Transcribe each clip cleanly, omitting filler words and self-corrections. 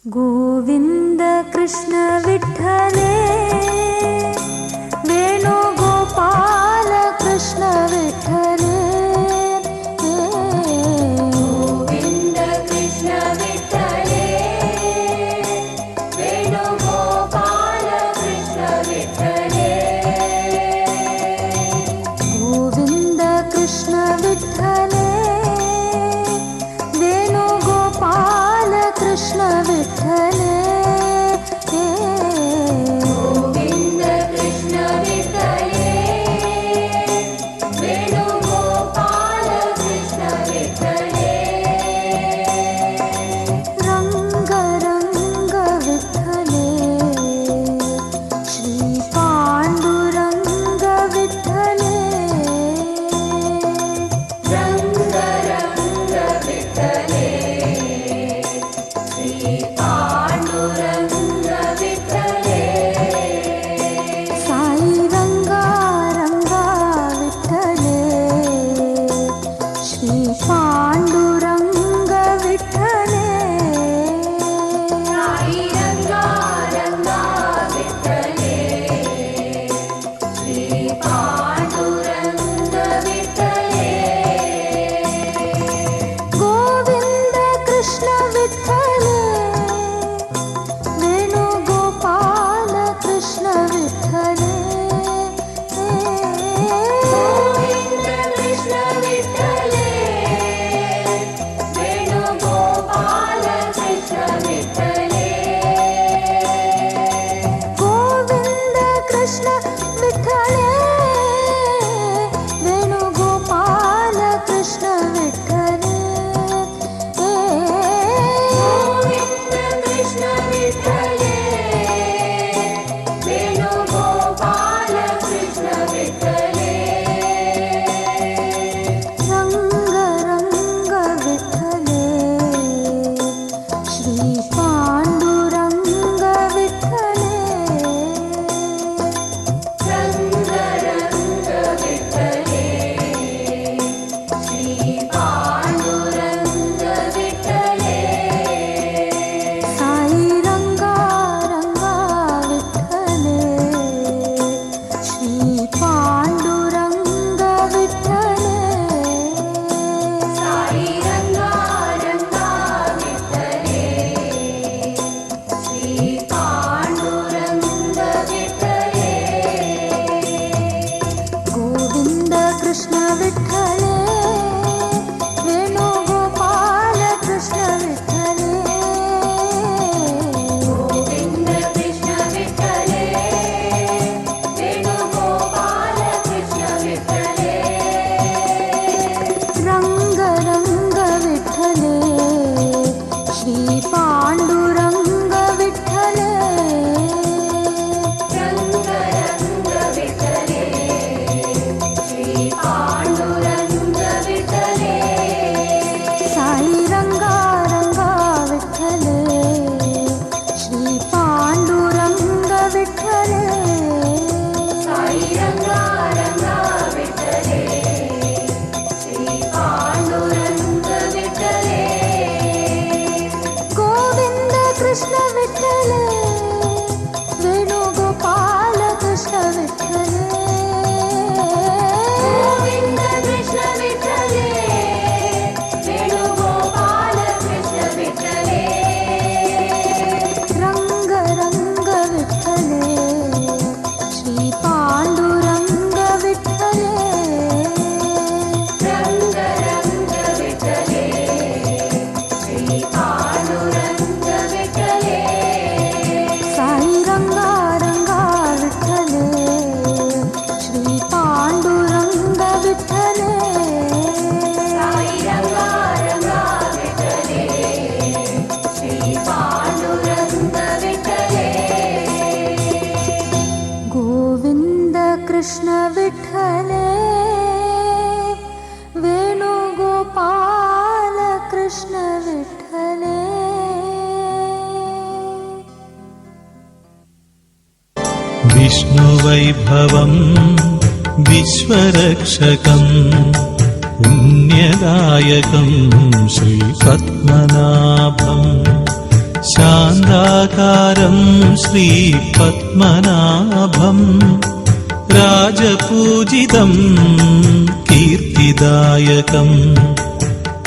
गोविन्द कृष्ण विठ्ठले वेणुगोपाल कृष्ण विठ्ठले गोविन्द कृष्ण विठ्ठले वेणुगोपाल कृष्ण विठ्ठले गोविन्द कृष्ण विठ्ठले वेणुगोपाल कृष्ण विठ्ठले गोविन्द कृष्ण विठ्ठले वेणुगोपाल कृष्ण विठ्ठले रंग रंग विठ्ठले श्री पांडुरंग विठ्ठले रंग रंग विठ्ठले पांडुरंग विठ्ठले साई रंगा रंगा विठ्ठले श्री पांडुरंग विठ्ठले साई रंगा रंगा विठ्ठले श्री पांडुरंग विठ्ठले गोविंद कृष्ण विठ्ठले वेणुगोपाल कृष्ण विठ्ठले गोविन्द कृष्ण विठ्ठले वेणुगोपाल कृष्ण विठ्ठले गोविन्द कृष्ण विठ्ठले वेणुगोपाल कृष्ण विठ्ठले गोविन्द कृष्ण विठ्ठले वेणुगोपाल कृष्ण विठ्ठले रंग रंग विठ्ठले श्री पांडुरंग विठ्ठले रंग रंग विठ्ठले श्री पांडुरंग विठ्ठले साई रंगा रंगा विठ्ठले श्री पांडुरंग विठ्ठले साई रंगा रंगा विठ्ठले श्री पांडुरंग विठ्ठले गोविंद कृष्ण विठ्ठले वेणुगोपाल कृष्ण विठ्ठले गोविंद कृष्ण विठ्ठले वेणुगोपाल कृष्ण विठ्ठले रंग रंग विठ्ठले श्री पांडुरंग विठ्ठले रंग रंग विठ्ठले श्री पांडुरंग विठ्ठले साई रंगा रंगा विठ्ठले श्री पांडुरंग विठ्ठले साई रंगा रंगा विठ्ठले श्री पांडुरंग विठ्ठले गोविंद कृष्ण विठ्ठले वेणुगोपाल कृष्ण विठ्ठले गोविंद कृष्ण विठ्ठले वेणुगोपाल कृष्ण विठ्ठले रंग रंग विठ्ठले श्री पांडुरंग विठ्ठले रंग रंग विठ्ठले श्री पांडुरंग विठ्ठले साई रंगा रंगा विठ्ठले श्री पांडुरंग विठ्ठले साई रंगा रंगा विठ्ठले श्री पांडुरंग विठ्ठले गोविंद कृष्ण विठ्ठले वेणुगोपाल कृष्ण विठ्ठले विष्णुवैभवम् विश्वरक्षकम् पुण्यदायकं श्रीपद्मनाभं ശാന്താകാരം ശ്രീപത്മനാഭം രാജപൂജിതം കീർത്തിദായകം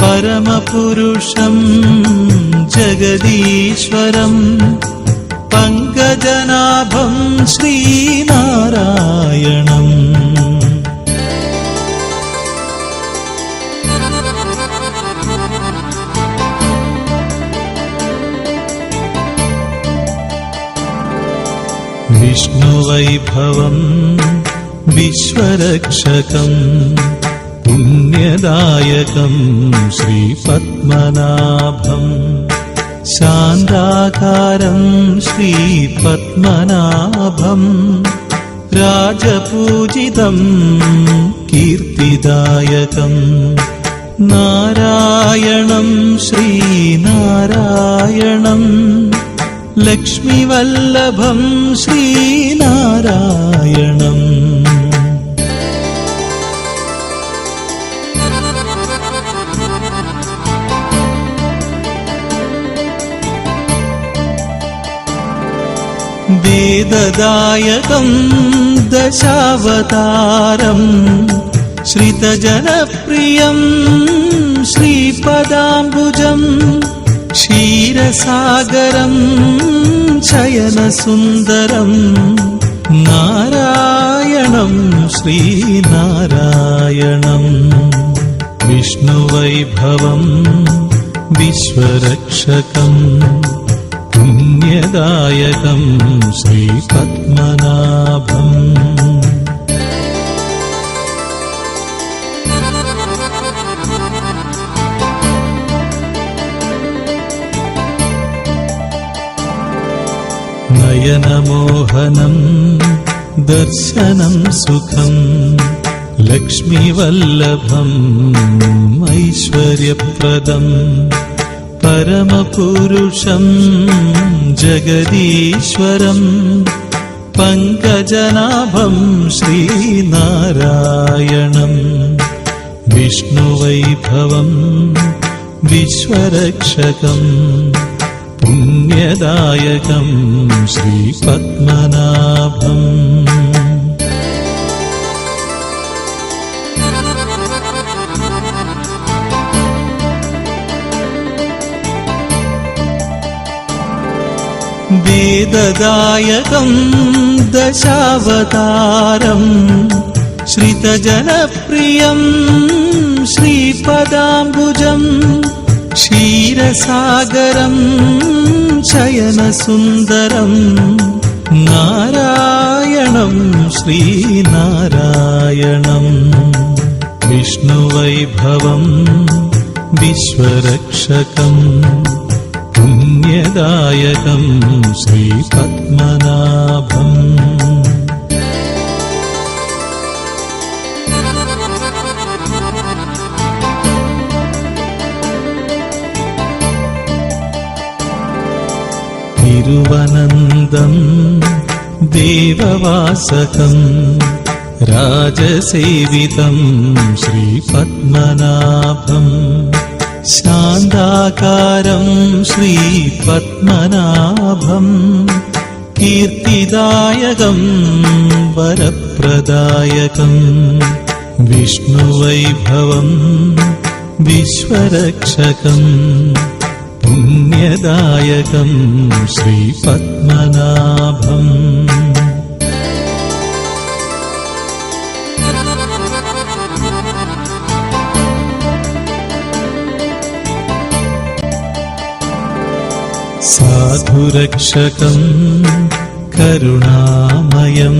പരമപുരുഷം ജഗദീശ്വരം പങ്കജനാഭം ശ്രീനാരായണം. വിഷ്ണുവൈഭവം വിശ്വരക്ഷകം പുണ്യദായകം ശ്രീപത്മനാഭം ശാന്താകാരം ശ്രീപത്മനാഭം രാജപൂജിതം കീർത്തിദായകം നാരായണം ശ്രീനാരായണം ലക്ഷ്മിവല്ലഭം ശ്രീനാരായണം. വേദദായകം ദശാവതാരം ശ്രിതജനപ്രിയം ശ്രീപദാംബുജം ക്ഷീരസാഗരം ശയനസുന്ദരം നാരായണം ശ്രീനാരായണം. വിഷ്ണുവൈഭവം വിശ്വരക്ഷകം പുണ്യദായകം ശ്രീപത്മനാഭം. നയനമോഹനം ദർശനം സുഖം ലക്ഷ്മിവല്ലഭം ഐശ്വര്യപ്രദം പരമപുരുഷം ജഗദീശ്വരം പങ്കജനാഭം ശ്രീനാരായണം. വിഷ്ണുവൈഭവം വിശ്വരക്ഷകം പുണ്യദായകം ശ്രീപത്മനാഭം. വേദദായകം ദശാവതാരം ശ്രിതജനപ്രിയം ശ്രീപദാംബുജം ക്ഷീരസാഗരം ശയനസുന്ദരം നാരായണം ശ്രീനാരായണം. വിഷ്ണുവൈഭവം വിശ്വരക്ഷകം പുണ്യദായകം ശ്രീപത്മനാഭം. തിരുവനന്തം ദേവവാസകം രാജസേവിതം ശ്രീപത്മനാഭം ശാന്താകാരം ശ്രീപത്മനാഭം കീർത്തിദായകം വരപ്രദായകം വിഷ്ണുവൈഭവം വിശ്വരക്ഷകം പുണ്യദായകം ശ്രീപത്മനാഭം. സാധുരക്ഷകം കരുണാമയം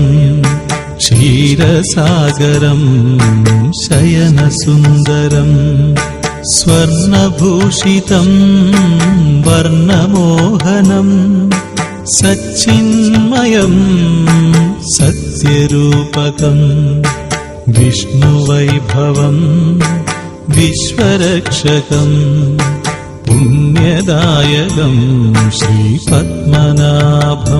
ക്ഷീരസാഗരം ശയനസുന്ദരം സ്വർണഭൂഷിതം വർണ്ണമോഹനം സച്ചിന്മയം സത്യരൂപകം വിഷ്ണുവൈഭവം വിശ്വരക്ഷകം പുണ്യദായകം ശ്രീപത്മനാഭം.